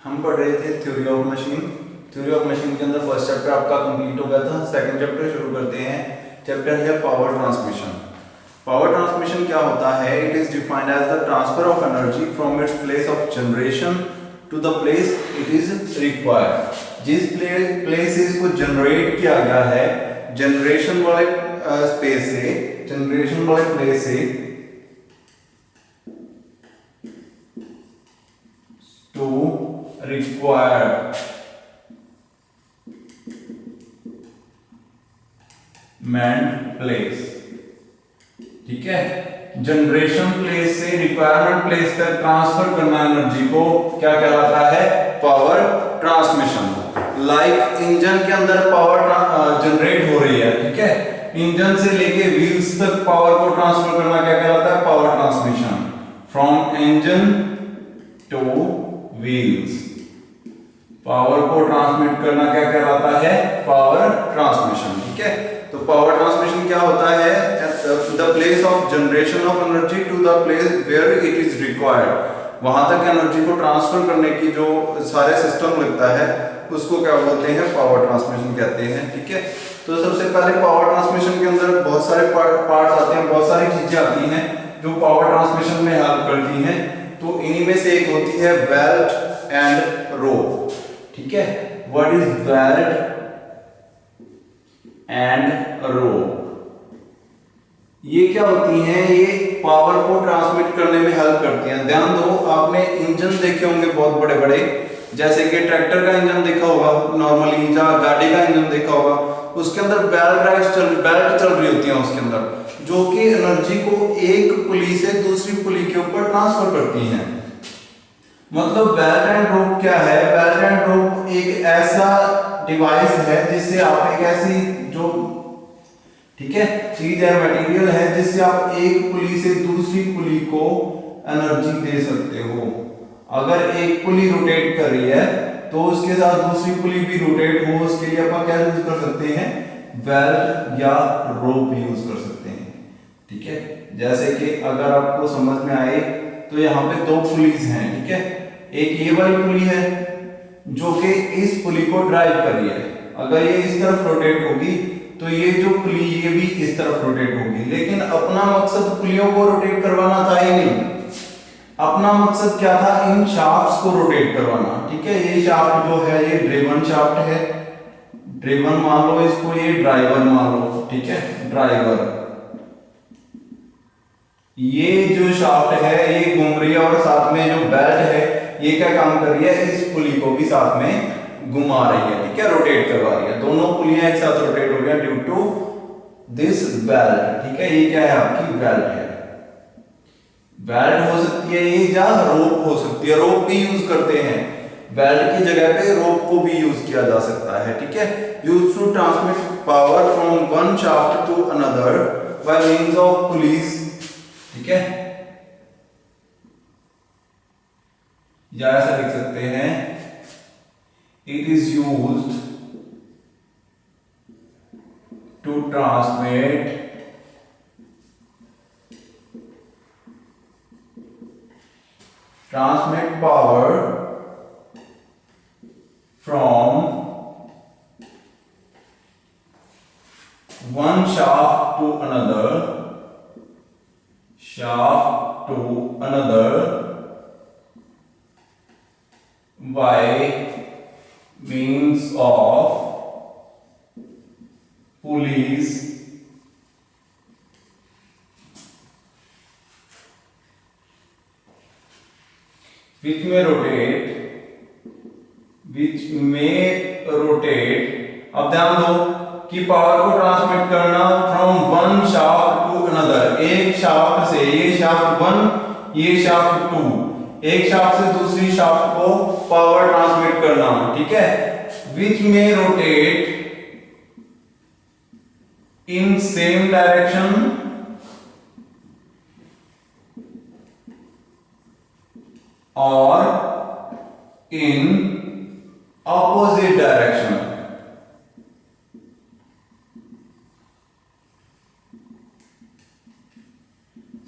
हम पढ़ रहे थे theory of machine. Theory of machine के अंदर फर्स्ट चैप्टर आपका कंप्लीट हो गया था। सेकंड चैप्टर शुरू करते हैं। चैप्टर है पावर ट्रांसमिशन। पावर ट्रांसमिशन क्या होता है? It is defined as the transfer of energy from its place of generation to the place it is required. जिस प्लेस से इसको जनरेट किया गया है, जनरेशन वाले स्पेस से, जनरेशन वाले प्लेस से टू रिक्वायर्ड प्लेस। ठीक है, जनरेशन प्लेस से रिक्वायरमेंट प्लेस तक ट्रांसफर करना एनर्जी को क्या कहलाता है? Power transmission. लाइक इंजन के अंदर पावर जनरेट हो रही है, ठीक है, इंजन से लेके व्हील्स तक पावर को ट्रांसफर करना क्या कहलाता है? Power transmission. From engine to wheels power को ट्रांसमिट करना क्या कहलाता है? Power transmission. ठीक है, तो पावर ट्रांसमिशन क्या होता है? The place of generation of energy to the place where it is required. वहां तक एनर्जी को ट्रांसफर करने की जो सारे सिस्टम लगता है उसको क्या बोलते हैं? पावर ट्रांसमिशन कहते हैं। ठीक है, तो सबसे पहले पावर ट्रांसमिशन के अंदर बहुत सारे पार्ट आते हैं, बहुत सारी चीजें आती हैं जो पावर ट्रांसमिशन में हेल्प करती हैं। तो इन्हीं में से एक होती है बेल्ट एंड रोप। ठीक है, व्हाट इज बेल्ट एंड रोप? ये क्या होती हैं? ये पावर को ट्रांसमिट करने में हेल्प करती हैं। ध्यान दो, आपने इंजन देखे होंगे बहुत बड़े बड़े, जैसे कि ट्रैक्टर का इंजन देखा होगा नॉर्मली, या गाड़ी का इंजन देखा होगा, उसके अंदर बेल्ट चल रही होती है उसके अंदर, जो कि एनर्जी को एक पुली से दूसरी पुली के ऊपर ट्रांसफर करती हैं। मतलब बेल्ट एंड रोप क्या है? बेल्ट एंड रोप एक ऐसा डिवाइस है जिससे आप एक ऐसी जो, ठीक है, चीज है, मटेरियल है, जिससे आप एक पुली से दूसरी पुली को एनर्जी दे सकते हो। अगर एक पुली रोटेट कर रही है तो उसके साथ दूसरी पुली भी रोटेट हो, उसके लिए आप क्या यूज कर सकते हैं? बेल्ट या रोप यूज कर सकते हैं। ठीक है, जैसे कि अगर आपको समझ में आए तो यहाँ पे दो पुलीज हैं, ठीक है, एक ये वाली पुली है जो कि इस पुली को ड्राइव कर रही है। अगर ये इस तरफ रोटेट होगी तो ये जो पुली ये भी इस तरफ रोटेट होगी, लेकिन अपना मकसद पुलियों को रोटेट करवाना था ही नहीं। अपना मकसद क्या था? इन शाफ्ट्स को रोटेट करवाना। ठीक है, ये शाफ्ट जो है ये ड्रिवन शाफ्ट है, ड्रिवन मान लो इसको, ये ड्राइवर मान लो। ठीक है, ड्राइवर, ये जो शाफ्ट है ये घूम रही है और साथ में जो बेल्ट है ये क्या काम कर रही है? इस पुली को भी साथ में घुमा रही है। ठीक है, रोटेट करवा रही है। दोनों पुलियां एक साथ रोटेट हो रही है ड्यू टू दिस बेल्ट। ठीक है, ये क्या है? आपकी बेल्ट है। बेल्ट हो सकती है ये, या रोप हो सकती है। रोप भी यूज करते हैं, बेल्ट की जगह पे रोप को भी यूज किया जा सकता है। ठीक है, use to transmit power from one shaft to another by means of pulleys. ठीक है, या ऐसा लिख सकते हैं, it is used to transmit power from one shaft to another by means of pulleys which may rotate। अब ध्यान दो कि पावर को ट्रांसमिट करना from one shaft to another, एक शाफ्ट से, ये शाफ्ट वन, ये शाफ्ट टू, एक शाफ्ट से दूसरी शाफ्ट को पावर ट्रांसमिट करना। ठीक है, विच में रोटेट इन सेम डायरेक्शन और in opposite direction.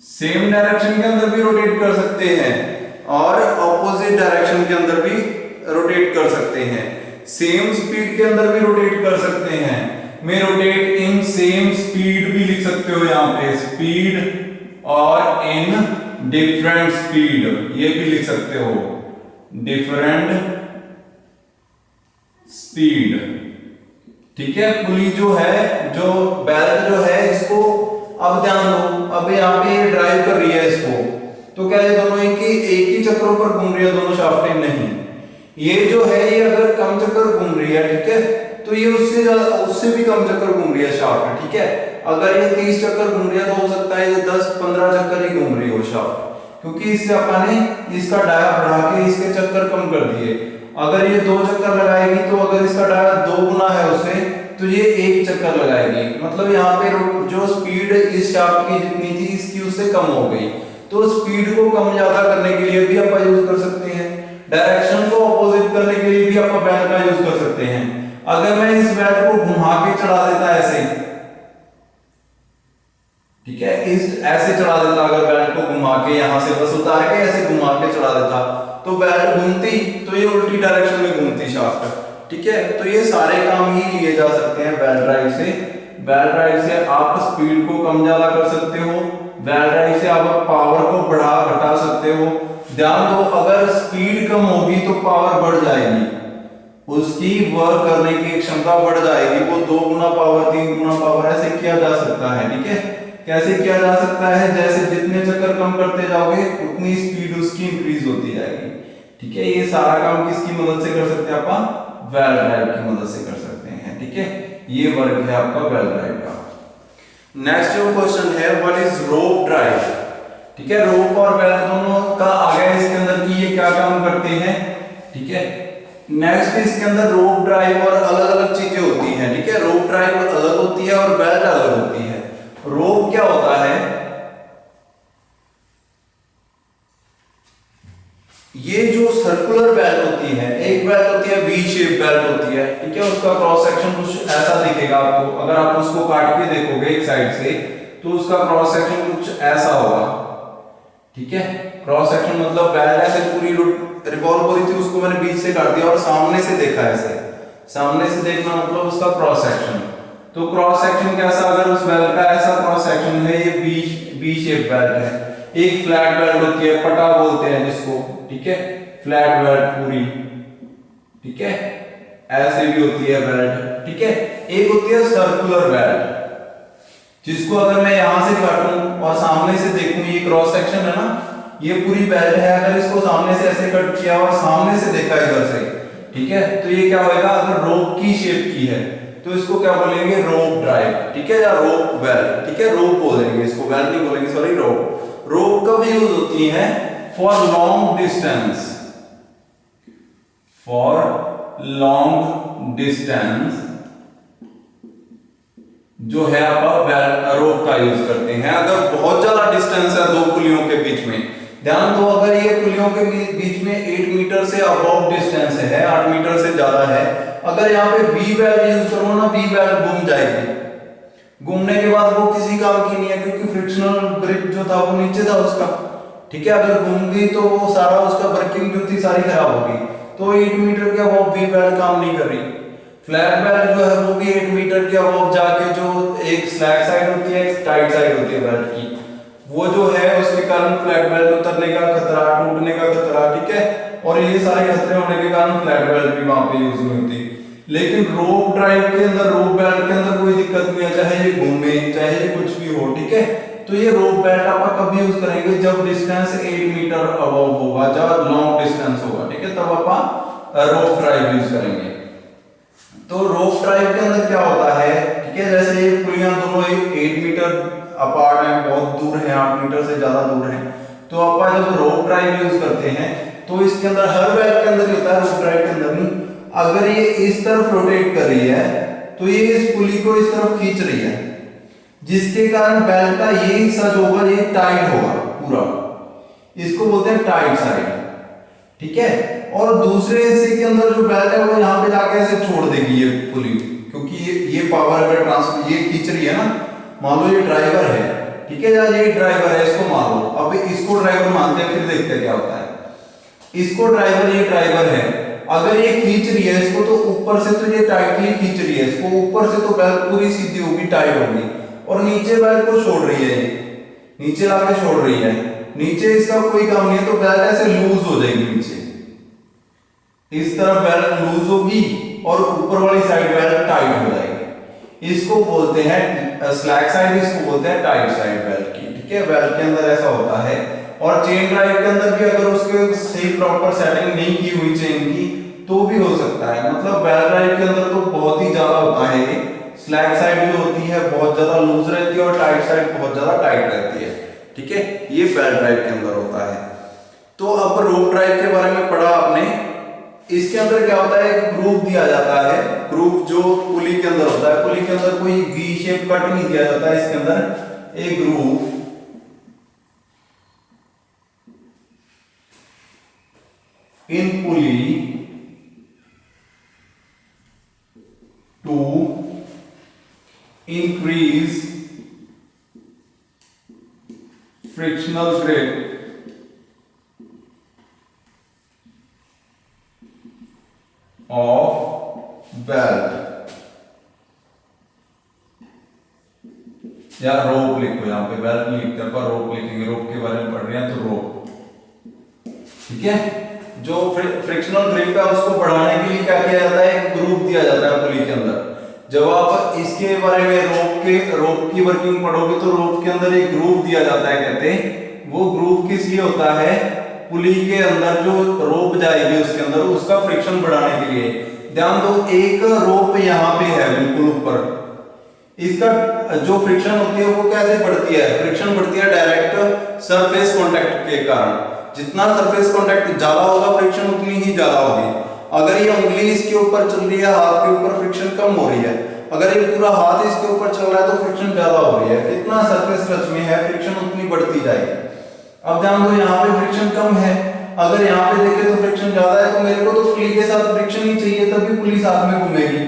Same direction के अंदर भी रोटेट कर सकते हैं और ऑपोजिट डायरेक्शन के अंदर भी रोटेट कर सकते हैं, सेम स्पीड के अंदर भी रोटेट कर सकते हैं। मैं रोटेट इन सेम स्पीड भी लिख सकते हो यहाँ पे, स्पीड और इन डिफरेंट स्पीड ये भी लिख सकते हो, डिफरेंट स्पीड। ठीक है, पुली जो है, जो बेल्ट जो है, इसको अब ध्यान दो, अब यहाँ पे ड्राइव कर रही है इसको, तो क्या ये दोनों एक ही चक्रों पर घूम रही है दोनों शाफ्टें? नहीं, ये जो है ये अगर कम चक्कर घूम रही है, ठीक है, तो ये उससे भी कम चक्कर घूम रही है शाफ्ट। ठीक है, अगर ये 30 चक्कर घूम रही है तो हो सकता है ये 10-15 चक्कर ही घूम रही हो शाफ्ट, क्योंकि इससे अपन ने इसका डाया बढ़ा के इसके चक्कर कम कर दिए। अगर ये 2 चक्कर लगाएगी तो अगर इसका डाया 2 गुना है उससे, तो ये 1 चक्कर लगाएगी, मतलब यहाँ पे जो स्पीड इस शाफ्ट की जितनी थी इसकी उससे कम हो गई। तो स्पीड को कम ज्यादा करने के लिए भी आप यूज कर सकते हैं, डायरेक्शन को अपोजिट करने के लिए भी आप बेल्ट का यूज कर सकते हैं। अगर मैं इस बेल्ट को घुमा के चढ़ा देता ऐसे, ठीक है, इस ऐसे चढ़ा देता, अगर बेल्ट को घुमा के यहां से बस उतार के ऐसे घुमा के चढ़ा देता, तो बेल्ट घूमती, तो ये उल्टी डायरेक्शन में घूमती शाफ्ट। ठीक है, तो ये सारे काम ही लिए जा सकते हैं बेल्ट ड्राइव से। बेल्ट ड्राइव से आप स्पीड को कम ज्यादा कर सकते हो, बेल्ट ड्राइव से आप पावर को बढ़ा घटा सकते हो। ध्यान दो, अगर स्पीड कम होगी तो पावर बढ़ जाएगी, उसकी वर्क करने की क्षमता बढ़ जाएगी, वो 2 गुना पावर 3 गुना पावर ऐसे किया जा सकता है। ठीक है, कैसे किया जा सकता है? जैसे जितने चक्कर कम करते जाओगे उतनी स्पीड उसकी इंक्रीज होती जाएगी। ठीक है, ये सारा काम किसकी मदद से कर सकते हैं? आप बेल्ट ड्राइव की मदद से कर सकते हैं। ठीक है, ये वर्क है आपका बेल्ट ड्राइव का। नेक्स्ट जो क्वेश्चन है, व्हाट इज रोप ड्राइव? ठीक है, रोप और बेल्ट दोनों का आ गया इसके अंदर कि ये क्या काम करते हैं। ठीक है, नेक्स्ट इसके अंदर रोप ड्राइव और अलग अलग चीजें होती हैं। ठीक है, रोप ड्राइव अलग होती है और बेल्ट अलग होती है। रोप क्या होता है? ये जो सर्कुलर बेल्ट होती है, एक बेल्ट होती है वी शेप बेल्ट होती है। ठीक है, उसका क्रॉस सेक्शन कुछ ऐसा दिखेगा आपको, अगर आप उसको काट के देखोगे एक साइड से तो उसका क्रॉस सेक्शन कुछ ऐसा होगा। ठीक है, क्रॉस सेक्शन मतलब बेल्ट ऐसे पूरी रिवॉल्व हो रही थी, उसको मैंने बीच से काट दिया और सामने से देखा ऐसे, सामने से देखना मतलब उसका क्रॉस सेक्शन। तो क्रॉस सेक्शन कैसा? अगर उस बेल्ट का ऐसा क्रॉस सेक्शन है, ये बी शेप बेल्ट है। एक फ्लैट बेल्ट होती है, पटा बोलते हैं जिसको। ठीक है, फ्लैट बेल्ट पूरी। ठीक है, ऐसे भी होती है बेल्ट। ठीक है, एक होती है सर्कुलर बेल्ट, जिसको अगर मैं यहां से काटूं और सामने से देखूं, ये क्रॉस सेक्शन है ना, ये पूरी बेल्ट है। अगर इसको सामने से ऐसे कट किया और सामने से देखा इधर से, ठीक है, तो ये क्या होएगा? अगर रोप की शेप की है तो इसको क्या बोलेंगे? रोप ड्राइव। ठीक है, या रोप बेल्ट। ठीक है, रोप बोलेंगे इसको, बेल्ट नहीं बोलेंगे, सॉरी, रोप। रोप कब यूज होती है? For long distance, for long distance जो है आप रोप का यूज करते हैं। अगर बहुत ज्यादा डिस्टेंस है 2 पुलियों के बीच में, ध्यान दो, अगर ये पुलियों के बीच में 8 मीटर से अबव डिस्टेंस है, 8 मीटर से ज्यादा है, अगर यहाँ पे वी बेल्ट यूज करो ना, वी बेल्ट घूम जाएगी। घूमने के बाद वो किसी काम की नहीं है, क्योंकि फ्रिक्शनल ग्रिप जो था वो नीचे था उसका। ठीक है, अगर घूम गई तो वो सारा उसका वर्किंग जो थी सारी खराब होगी। तो 8 मीटर के अबव वी बेल्ट काम नहीं कर रही। फ्लैट बेल्ट जो है वो भी 8 मीटर के अबव जाके, जो एक स्लैक साइड होती है, एक टाइट साइड होती है बेल्ट की, वो जो है उसके कारण फ्लैट बेल्ट उतरने का खतरा, टूटने का खतरा। ठीक है, और ये सारे खतरे होने के कारण फ्लैट बेल्ट भी वहां पे यूज नहीं होती। लेकिन रोप ड्राइव के अंदर, रोप बेल्ट के अंदर कोई दिक्कत नहीं है, चाहे ये घूमे चाहे ये कुछ भी हो। ठीक है, तो ये रोप बेल्ट आप कब यूज करेंगे? जब डिस्टेंस 8 मीटर अबव होगा, जब लॉन्ग डिस्टेंस होगा। ठीक है, तब आप रोप ड्राइव यूज करेंगे। तो रोप ड्राइव के अंदर क्या होता है? ठीक है, जैसे ये पुलियां दोनों 8 मीटर अपार्ट हैं, बहुत दूर हैं, 8 मीटर से ज्यादा दूर हैं, तो आप जब रोप ड्राइव यूज करते हैं तो इसके अंदर हर बेल्ट के अंदर होता है, रोप ड्राइव के अंदर नहीं। अगर ये इस तरफ रोटेट कर रही है तो ये इस पुली को इस तरफ खींच रही है, जिसके कारण बेल्ट का ये हिस्सा जो होगा ये टाइट होगा पूरा, इसको बोलते हैं टाइट साइड। ठीक है, और दूसरे हिस्से के अंदर जो बेल्ट है वो यहाँ पे जाके ऐसे छोड़ देगी ये पुली, क्योंकि ये पावर अगर ट्रांसफर ये खींच रही है ना, मान लो ये ड्राइवर है। ठीक है, या ये ड्राइवर है, इसको मान लो, अब इसको ड्राइवर मानते हैं, फिर देखते हैं क्या होता है। इसको ड्राइवर, ये ड्राइवर है, अगर ये खींच रही है इसको तो ऊपर से तो ये टाइटली खींच रही है इसको, ऊपर से तो बेल्ट पूरी सीधी होगी, टाइट होगी, और नीचे बेल्ट को छोड़ रही है, ये नीचे लाके छोड़ रही है, नीचे इसका कोई काम नहीं है, तो बेल्ट ऐसे लूज हो जाएगी नीचे, इस तरफ बेल्ट लूज होगी और ऊपर वाली साइड बेल्ट टाइट हो जाएगी। इसको बोलते हैं स्लैक साइड, इसको बोलते हैं टाइट साइड बेल्ट की। ठीक है, बेल्ट के अंदर ऐसा होता है। और चेन ड्राइव के अंदर भी अगर उसके सही प्रॉपर सेटिंग नहीं की हुई चेन की तो भी हो सकता है। मतलब बेल्ट ड्राइव के अंदर तो बहुत ही ज्यादा होता है ये, स्लैक साइड जो होती है बहुत ज्यादा लूज रहती है और टाइट साइड बहुत ज्यादा टाइट रहती है। ठीक है, ये बेल्ट ड्राइव के अंदर होता है। तो अब रोप ड्राइव के बारे में पढ़ा आपने। इसके अंदर क्या होता है, एक ग्रूव दिया जाता है, ग्रूव जो पुली के अंदर होता है, पुली के अंदर कोई वी शेप कट नहीं दिया जाता है, इसके अंदर एक groove in pulley to increase frictional grip of belt, या रोप लिखो, यहाँ पे बेल्ट नहीं लिखते पर रोप लिखेंगे, रोप के बारे में पढ़ रहे हैं तो रोप। ठीक है, जो फ्रिक्शनल ग्रिप है उसको बढ़ाने के लिए क्या किया जाता है, एक ग्रूव दिया जाता है पुली के अंदर। जब आप इसके बारे में रोप की वर्किंग पढ़ोगे तो रोप के अंदर एक ग्रूव दिया जाता है, कहते हैं वो ग्रूव किस लिए होता है, पुली के अंदर जो रोप जाएगी उसके अंदर उसका फ्रिक्शन बढ़ाने के लिए। ध्यान दो, एक रोप यहाँ पे है बिल्कुल ऊपर, इसका जो फ्रिक्शन होती है वो कैसे बढ़ती है, फ्रिक्शन बढ़ती है डायरेक्ट सरफेस कांटेक्ट के कारण। जितना सरफेस कांटेक्ट ज्यादा होगा फ्रिक्शन उतनी ही ज्यादा होगी। अगर ये उंगली इसके ऊपर चल रही है, हाथ के ऊपर फ्रिक्शन कम हो रही है, अगर ये पूरा हाथ इसके ऊपर चल रहा है तो फ्रिक्शन ज्यादा हो रही है। कितना सरफेस टच में है फ्रिक्शन उतनी बढ़ती जाएगी। अब ध्यान दो, यहाँ पे फ्रिक्शन कम है, अगर यहाँ पे देखे तो फ्रिक्शन ज्यादा है, तो मेरे को तो पुली के साथ फ्रिक्शन ही चाहिए, तभी पुली साथ में घूमेगी।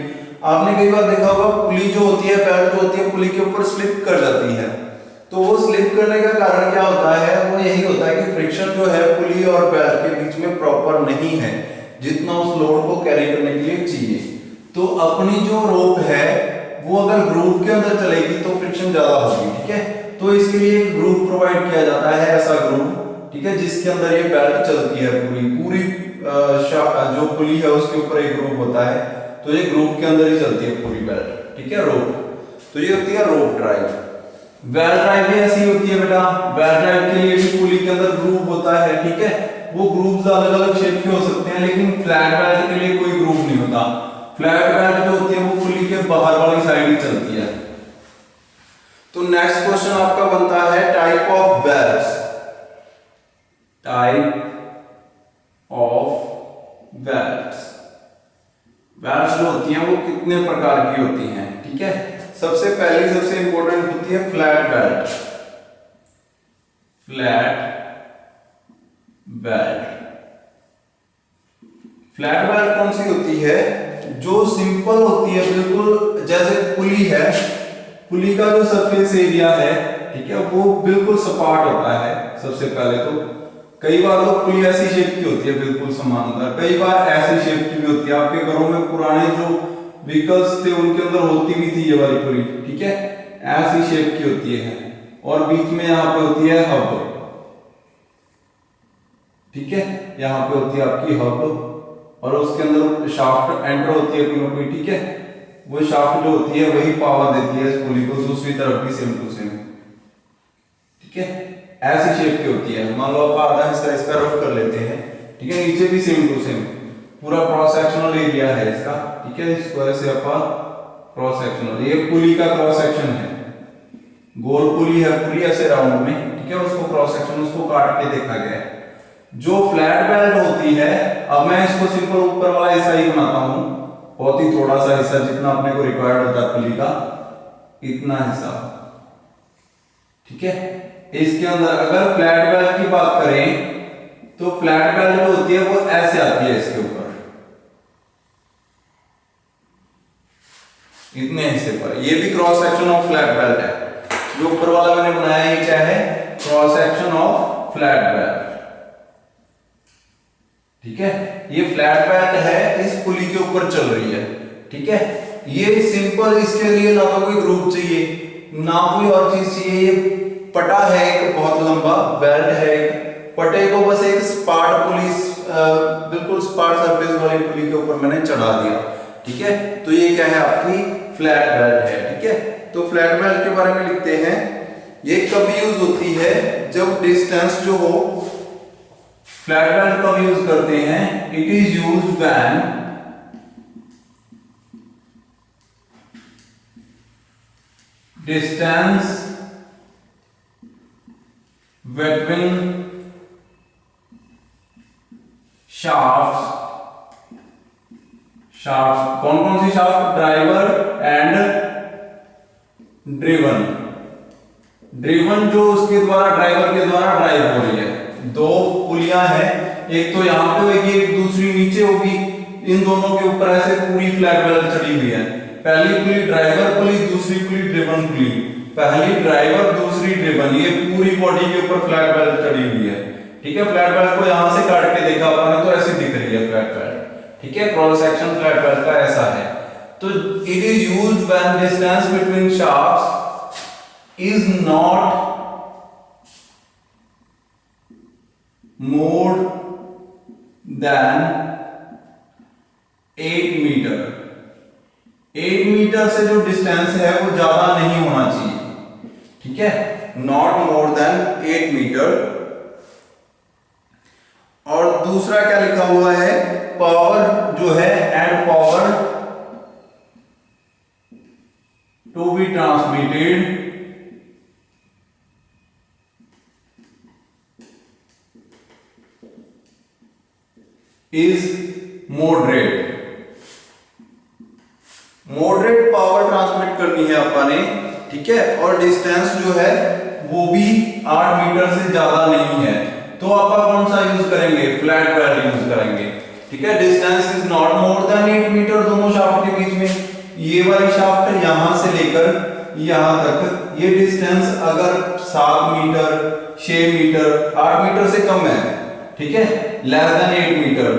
आपने कई बार देखा होगा पुली जो होती है, बेल्ट जो होती है पुली के ऊपर स्लिप कर जाती है, तो वो स्लिप करने का कारण क्या होता है, वो यही होता है कि फ्रिक्शन जो है पुली और बेल्ट के बीच में प्रॉपर नहीं है जितना उस लोड को कैरी करने के लिए चाहिए। तो अपनी जो रोप है वो अगर ग्रूव के अंदर चलेगी तो फ्रिक्शन ज्यादा होगी। ठीक है, तो इसके लिए एक ग्रूव प्रोवाइड किया जाता है, ऐसा ग्रूव, ठीक है, जिसके अंदर ये बेल्ट चलती है पूरी जो पुली है उसके ऊपर एक ग्रूव होता है, तो ये ग्रूव के अंदर ही चलती है पूरी बेल्ट। ठीक है, रोप, तो ये होती है रोप ड्राइव। बेल्ट ड्राइव भी ऐसी होती है बेटा, बेल्ट ड्राइव के लिए भी पुली के अंदर ग्रूव होता है। ठीक है, वो ग्रूव्स अलग अलग शेप के हो सकते हैं, लेकिन फ्लैट बेल्ट के लिए कोई ग्रूव नहीं होता। फ्लैट बेल्ट जो होती है वो पुली के बाहर वाली साइड ही चलती है। तो नेक्स्ट क्वेश्चन आपका बनता है type of belts. Type of belts, belts जो होती हैं वो कितने प्रकार की होती हैं। ठीक है, सबसे पहली सबसे इंपॉर्टेंट होती है flat belt. Flat belt, flat belt कौन सी होती है, जो सिंपल होती है, बिल्कुल जैसे पुली है, पुली का जो सरफेस एरिया है, ठीक है, वो बिल्कुल सपाट होता है। सबसे पहले तो कई बार तो पुली ऐसी शेप की होती है बिल्कुल समानांतर, कई बार ऐसी शेप की भी होती है। आपके घरों में पुराने जो व्हीकल्स थे उनके अंदर होती भी थी ये वाली पुली। ठीक है, ऐसी शेप की होती है, और बीच में यहाँ पे होती है हब। ठीक है, यहाँ पे होती है आपकी हब, और उसके अंदर शाफ्ट एंटर होती है कोई ना कोई। ठीक है, वो शाफ्ट जो होती है वही पावर देती है इस पुली को, दूसरी तरफ भी सेम टू सेम। ठीक है, ऐसी शेप की होती है। मान लो आप आधा हिस्सा इसका रफ कर लेते हैं, ठीक है, नीचे भी सेम टू सेम पूरा क्रॉस सेक्शनल एरिया है इसका। ठीक है, इसको ऐसे अपन क्रॉस सेक्शनल, ये पुली का क्रॉस सेक्शन है, गोल पुली है पूरी ऐसे राउंड में। ठीक है, उसको क्रॉस सेक्शन उसको काट के देखा गया है। जो फ्लैट बेल्ट होती है, अब मैं इसको सिंपल ऊपर वाला हिस्सा ही बनाता हूं, बहुत ही थोड़ा सा हिस्सा, जितना अपने को रिक्वायर्ड होता है पुली का, इतना हिस्सा। ठीक है, इसके अंदर अगर फ्लैट बेल्ट की बात करें तो फ्लैट बेल्ट जो होती है वो ऐसे आती है इसके ऊपर, इतने हिस्से पर। ये भी cross section of flat belt है, जो ऊपर वाला मैंने बनाया ये क्या है, cross section of flat belt. ठीक है, ये फ्लैट बेल्ट है, इस पुली के ऊपर चल रही है। ठीक है, ये सिंपल, इसके लिए ना तो कोई ग्रुप चाहिए ना कोई और चीज चाहिए। ये पटा है एक बहुत लंबा, बेल्ट है, पटे को बस एक स्पार्ट पुली, बिल्कुल स्पार्ट सरफेस वाली पुली के ऊपर मैंने चढ़ा दिया। ठीक है, तो ये क्या है, आपकी फ्लैट बेल्ट है। ठीक है, तो फ्लैट बेल्ट के बारे में लिखते हैं, ये कब यूज होती है, जब डिस्टेंस जो हो। फ्लैट बेल्ट कब यूज करते हैं, it is used when distance between shafts, कौन कौन सी shaft, driver and driven. Driven जो उसके द्वारा, ड्राइवर के द्वारा ड्राइव हो रही है। दो पुलियां हैं, एक तो यहां पे होगी, एक दूसरी नीचे होगी। इन दोनों के ऊपर ऐसे पूरी फ्लैट बेल्ट चढ़ी हुई है। पहली पुली ड्राइवर पुली, दूसरी पुली ड्रिवन पुली। पहली ड्राइवर, दूसरी ड्रिवन, ये पूरी बॉडी के ऊपर फ्लैट बेल्ट चढ़ी हुई है। ठीक है, फ्लैट बेल्ट को यहां से काट के देखा आपने तो ऐसे दिख रही है फ्लैट बेल्ट। ठीक है, क्रॉस सेक्शन फ्लैट बेल्ट का ऐसा है। तो it is used when distance between shafts is not more than 8 metre. 8 metre से जो डिस्टेंस है वो ज्यादा नहीं होना चाहिए। ठीक है, नॉट मोर देन 8 मीटर। और दूसरा क्या लिखा हुआ है, पावर जो है, and power to be transmitted is moderate. Moderate power transmit करनी है अपन ने। ठीक है, और डिस्टेंस जो है वो भी 8 मीटर से ज्यादा नहीं है। तो आप कौन सा यूज करेंगे, फ्लैट बेल्ट यूज करेंगे। ठीक है, distance is not more than 8 metre दोनों शाफ्ट के बीच में। ये वाली शाफ्ट यहां से लेकर यहां तक, ये डिस्टेंस अगर 7 मीटर, 6 मीटर, 8 मीटर से कम है, ठीक है, लेस देन 8 मीटर,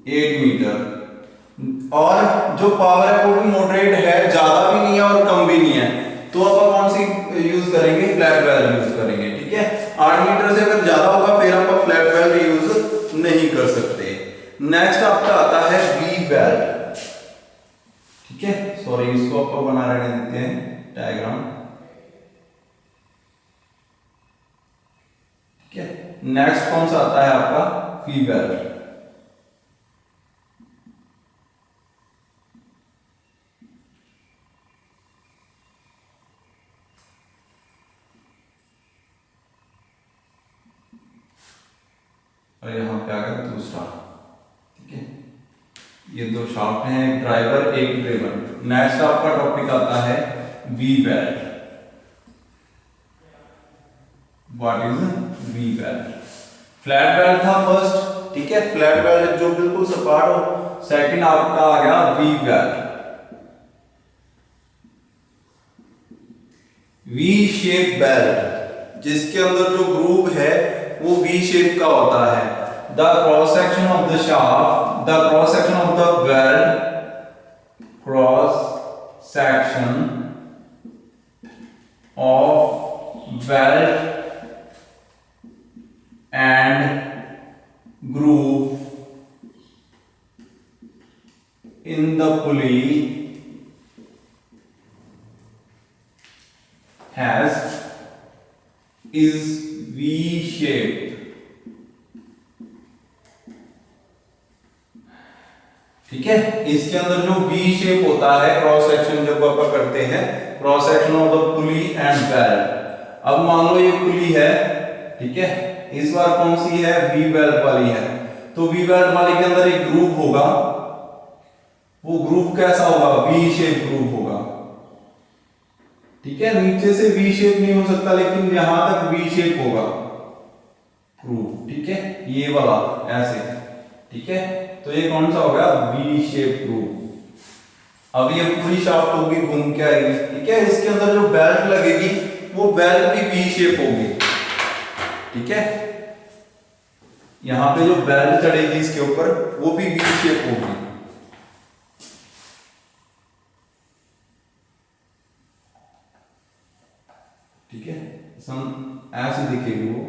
8 मीटर। और जो पावर है वो भी मॉडरेट है, ज्यादा भी नहीं है और कम भी नहीं है। तो आप कौन सी यूज करेंगे, फ्लैट बेल्ट यूज करेंगे। ठीक है, 8 मीटर से अगर ज्यादा होगा फिर आप फ्लैट बेल्ट यूज नहीं कर सकते। नेक्स्ट आपका आता है वी बेल्ट। ठीक है, सॉरी इसको आपको बना रहने देते हैं डायग्राम। ठीक है, नेक्स्ट कौन सा आता है आपका, वी बेल्ट। और यहां पे आ गया दूसरा। ठीक है, ये दो शाफ्ट हैं, एक ड्राइवर एक ड्रिवन। नेक्स्ट आपका टॉपिक आता है we belt. What is we belt? Flat belt था फर्स्ट। ठीक है, फ्लैट बेल्ट जो बिल्कुल सपाट हो। सेकंड आपका आ गया we belt. V shape belt, जिसके अंदर जो ग्रूव है वो वी शेप का होता है। The cross section of the shaft, the cross section of the belt, cross section of belt and groove in the pulley has is V shaped. ठीक है, इसके अंदर जो V शेप होता है क्रॉस सेक्शन जब आप करते हैं, cross section of the pulley and belt. अब मान लो ये पुली है, ठीक है, इस बार कौन सी है, V बेल्ट वाली है। तो V बेल्ट वाली के अंदर एक ग्रूव होगा, वो ग्रूव कैसा होगा, V शेप ग्रूव होगा। ठीक है, नीचे से V शेप नहीं हो सकता, लेकिन यहां तक V शेप होगा ग्रूव। ठीक है, ये वाला ऐसे। ठीक है, तो ये कौन सा होगा, V शेप ग्रूव। अब ये पूरी शाफ्ट होगी, घूम के आएगी। ठीक है, इसके अंदर जो बेल्ट लगेगी वो बेल्ट भी V शेप होगी। ठीक है, यहाँ पे जो बेल्ट चढ़ेगी इसके ऊपर वो भी वी शेप होगी। ठीक है, सम ऐसे दिखेगी वो,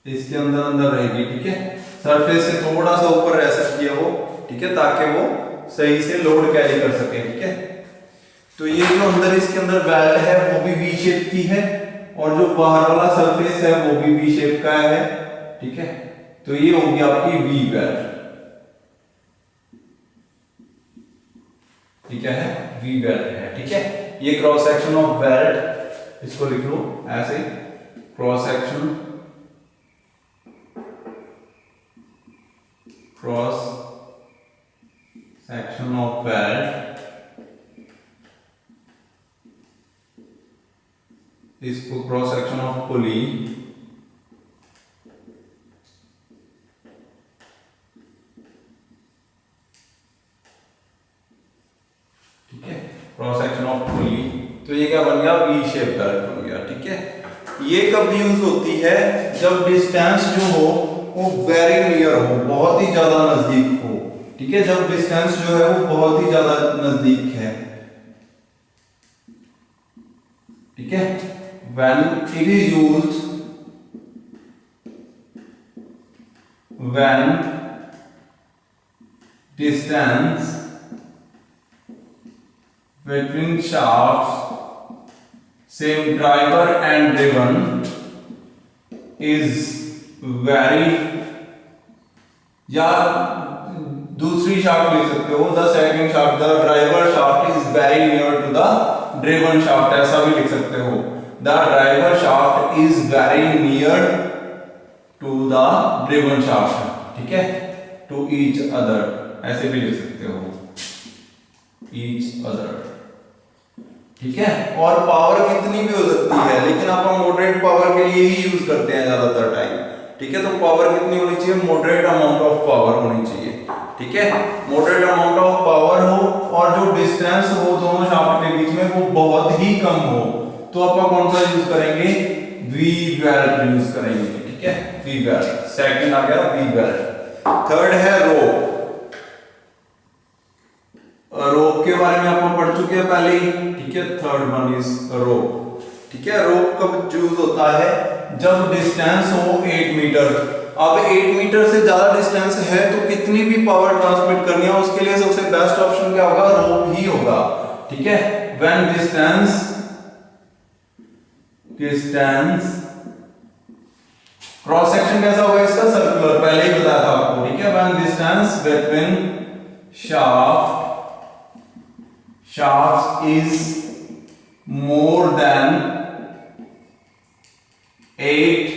इसके अंदर अंदर रहेगी। ठीक है, सरफेस से थोड़ा सा ऊपर रह सकती है वो। ठीक है, ताकि वो सही से लोड कैरी कर सके। ठीक है, तो ये जो अंदर इसके अंदर वेल्ड है वो भी वी शेप की है, और जो बाहर वाला सरफेस है वो भी वी शेप का है। ठीक है, तो ये होगी आपकी वी वेल्ड। ठीक है, वी वेल्ड है। ठीक है, ये क्रॉस सेक्शन ऑफ वेल्ड, इसको लिख लो ऐसे, क्रॉस सेक्शन ऑफ वेल्ड, इसको क्रॉस सेक्शन ऑफ पुली, ठीक है, क्रॉस सेक्शन ऑफ पुली। तो ये क्या बन गया, वी शेप बेल्ट बन गया। ठीक है, ये कब यूज होती है, जब डिस्टेंस जो हो वो वेरी नियर हो, बहुत ही ज्यादा नजदीक हो। ठीक है, जब डिस्टेंस जो है वो बहुत ही ज्यादा नजदीक है। ठीक है, when it is used, when distance between shafts, same driver and driven, is very, या दूसरी शाफ्ट ले सकते हो, the second shaft, the driver shaft is very near to the driven shaft, ऐसा भी लिख सकते हो। The driver shaft is very near to the driven shaft. ठीक है, टू ईच अदर, ऐसे भी लिख सकते हो, ईच अदर। ठीक है, और पावर कितनी भी हो सकती है, लेकिन आप मॉडरेट पावर के लिए ही यूज करते हैं ज्यादातर टाइम। ठीक है, तो पावर कितनी होनी चाहिए, मॉडरेट अमाउंट ऑफ पावर होनी चाहिए। ठीक है, मॉडरेट अमाउंट ऑफ पावर हो, और जो डिस्टेंस हो दोनों शाफ्ट के बीच में वो बहुत ही कम हो, तो आप कौन सा यूज करेंगे, वी वेल्ड यूज करेंगे। ठीक है, वी वेल्ड, सेकंड आ गया वी वेल्ड। थर्ड है रोप। रोप के बारे में आप पढ़ चुके हैं पहले ही। ठीक है, थर्ड वन इज रोप। ठीक है, रोप कब यूज होता है, जब डिस्टेंस हो 8 मीटर। अब 8 मीटर से ज्यादा डिस्टेंस है तो कितनी भी पावर ट्रांसमिट करनी है, उसके लिए सबसे बेस्ट ऑप्शन क्या होगा, रोप ही होगा। ठीक है, व्हेन डिस्टेंस क्रॉस सेक्शन कैसा होगा इसका, सर्कुलर, पहले ही बताया था आपको। ठीक है, when distance between shafts is more than 8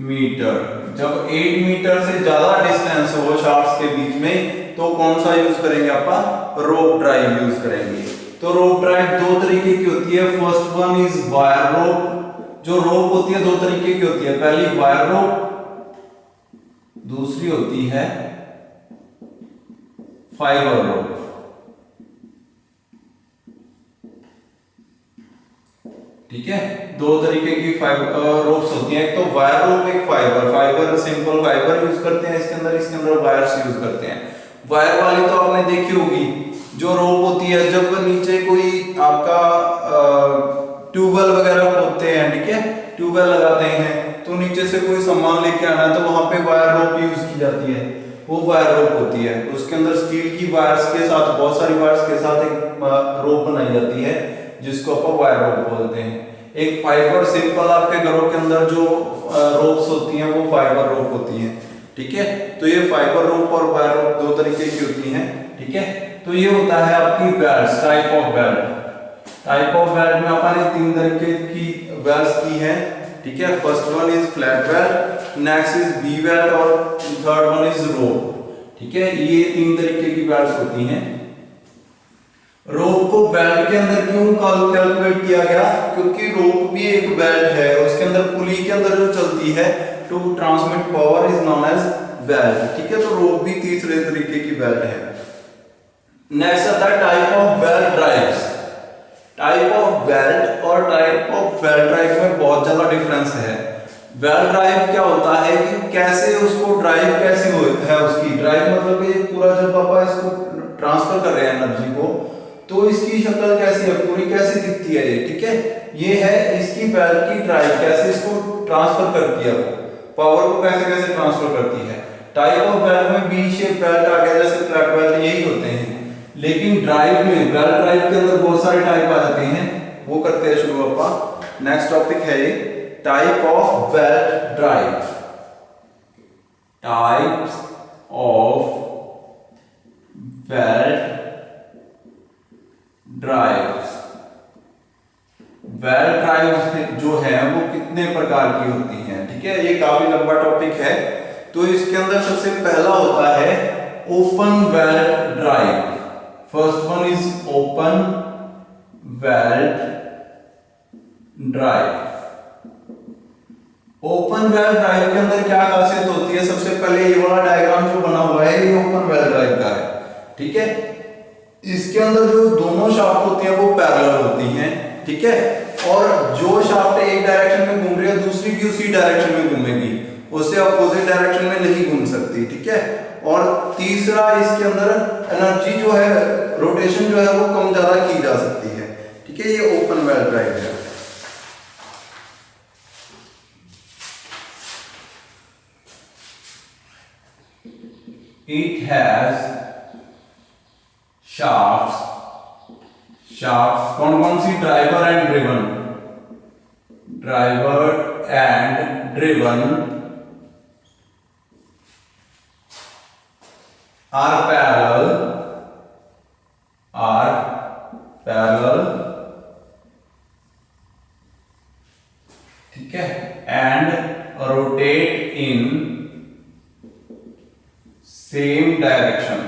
metre, जब 8 मीटर से ज्यादा डिस्टेंस हो शाफ्ट्स के बीच में, तो कौन सा यूज करेंगे, आप रोप ड्राइव यूज करेंगे। तो रोप ड्राइव दो तरीके की होती है, first one is wire rope. जो रोप होती है दो तरीके की होती है, पहली वायर रोप, दूसरी होती है फाइबर रोप। ठीक है, दो तरीके की रोप्स होती हैं, एक तो वायर रोप, एक फाइबर सिंपल फाइबर यूज करते हैं इसके अंदर वायर्स यूज करते हैं। वायर वाली तो आपने देखी होगी, जो रोप होती है, जब नीचे कोई आपका ट्यूबवेल वगैरह होते हैं, ठीक है, ट्यूबवेल लगाते हैं, तो नीचे से कोई सामान लेके आना है तो वहां पे वायर रोप यूज की जाती है, वो वायर रोप होती है। उसके अंदर स्टील की वायर्स के साथ, बहुत सारी वायर्स के साथ एक रोप बनाई जाती है, जिसको आप वायर रोप बोलते हैं। एक फाइबर सिंपल आपके घरों के अंदर जो रोप्स होती हैं वो फाइबर रोप होती हैं। ठीक है, तो ये फाइबर रोप और वायर रोप दो तरीके की होती हैं। ठीक है, तो ये होता है आपकी belt, type of belt. Type of belt में अपन ने 3 तरीके की बेल्ट्स की है। ठीक है, first one is flat belt, next is we belt, और थर्ड वन इज रोप। ठीक है, ये 3 तरीके की बेल्ट्स होती हैं। रोप को बेल्ट के अंदर क्यों कैलकुलेट किया गया, क्योंकि रोप भी एक बेल्ट है, उसके अंदर पुली के अंदर जो चलती है to transmit power is known as belt. ठीक है, तो रोप भी तीसरे तरीके की बेल्ट है। नेक्स्ट आता है type of belt drives. Type of belt और टाइप ऑफ बेल्ट ड्राइव में बहुत ज्यादा डिफरेंस है। बेल्ट ड्राइव क्या होता है कि कैसे उसको ड्राइव कैसे है, उसकी ड्राइव मतलब कि पूरा जब आप इसको ट्रांसफर कर रहे हैं एनर्जी को, तो इसकी शक्ल कैसी है, पूरी कैसे दिखती है ये, ठीक है। ये है इसकी बेल्ट की ड्राइव, कैसे इसको ट्रांसफर करती है, वो पावर को कैसे कैसे ट्रांसफर करती है। टाइप ऑफ बेल्ट में बी शेप बेल्ट आ गया, जैसे फ्लैट बेल्ट यही होते हैं। लेकिन ड्राइव में, बेल्ट ड्राइव के अंदर बहुत सारे टाइप आ जाते हैं, वो करते हैं शुरू अपना। नेक्स्ट टॉपिक है ये type of belt drive. Types of belt drives. Belt drive जो है वो कितने प्रकार की होती हैं, ठीक है। ये काफी लंबा टॉपिक है। तो इसके अंदर सबसे पहला होता है open belt drive. First one is open belt drive. Open belt drive के अंदर क्या खासियत होती है, सबसे पहले ये वाला डायग्राम जो बना हुआ है ये ओपन बेल्ट ड्राइव का है, ठीक है। इसके अंदर जो दोनों शाफ्ट होती हैं वो पैरेलल होती हैं, ठीक है। और जो शाफ्ट एक डायरेक्शन में घूम रही है दूसरी भी उसी डायरेक्शन में घूमेगी, उससे अपोजिट डायरेक्शन में नहीं घूम सकती, ठीक है। और तीसरा इसके अंदर एनर्जी जो है, रोटेशन जो है वो कम ज्यादा की जा सकती है, ठीक है। ये ओपन बेल्ट ड्राइव है। It has shafts कौन कौन सी, driver and driven. Driver and driven are parallel, ठीक है, and rotate in same direction.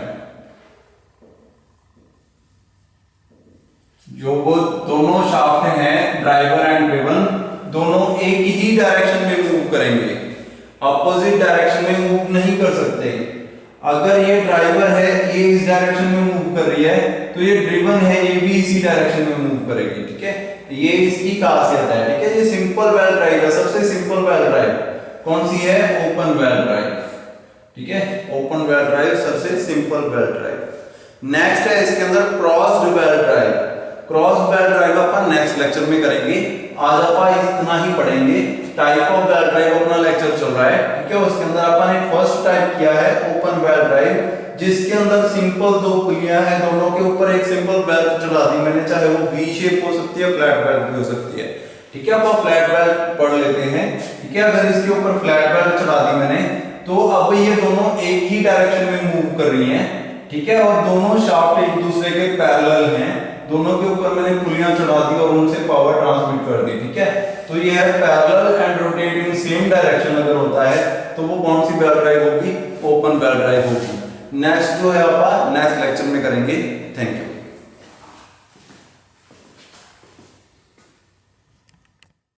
जो वो दोनों शाफ्ट हैं ड्राइवर एंड ड्रिवन, दोनों एक ही डायरेक्शन में मूव करेंगे, अपोजिट डायरेक्शन में मूव नहीं कर सकते। अगर ये ड्राइवर है, ये इस डायरेक्शन में मूव कर रही है, तो ये ड्रिवन है, ये भी इसी डायरेक्शन में मूव करेगी, ठीक है। ये इसकी खासियत है, ठीक है। ये सिंपल बेल्ट ड्राइव है, सबसे सिंपल बेल्ट ड्राइव कौन सी है, ओपन बेल्ट ड्राइव, ठीक है। ओपन बेल्ट ड्राइव सबसे सिंपल बेल्ट ड्राइव। नेक्स्ट है इसके अंदर crossed belt drive. Cross belt drive अपन नेक्स्ट लेक्चर में करेंगे, आज अपन इतना ही पढ़ेंगे। टाइप ऑफ बेल्ट ड्राइव अपना लेक्चर चल रहा है, ठीक है। उसके अंदर अपन ने फर्स्ट टाइप किया है ओपन बेल्ट ड्राइव, जिसके अंदर सिंपल दो पुलियां हैं, दोनों के ऊपर एक सिंपल बेल्ट चढ़ा दी मैंने, चाहे वो वी शेप हो सकती है, फ्लैट बेल्ट भी हो सकती है, ठीक है। अपन फ्लैट बेल्ट पढ़ लेते हैं, ठीक है। अगर इसके ऊपर फ्लैट बेल्ट चढ़ा दी मैंने, तो अब ये दोनों एक ही डायरेक्शन में मूव कर रही हैं, ठीक है। और दोनों शाफ्ट एक दूसरे के पैरेलल हैं, दोनों के ऊपर मैंने पुलियां चढ़ा दी और उनसे पावर ट्रांसमिट कर दी, ठीक है। तो ये है parallel and rotating same direction अगर होता है तो वो कौन सी बेल्ट ड्राइव होगी, ओपन बेल्ट ड्राइव होगी। नेक्स्ट जो है आप नेक्स्ट लेक्चर में करेंगे। Thank you.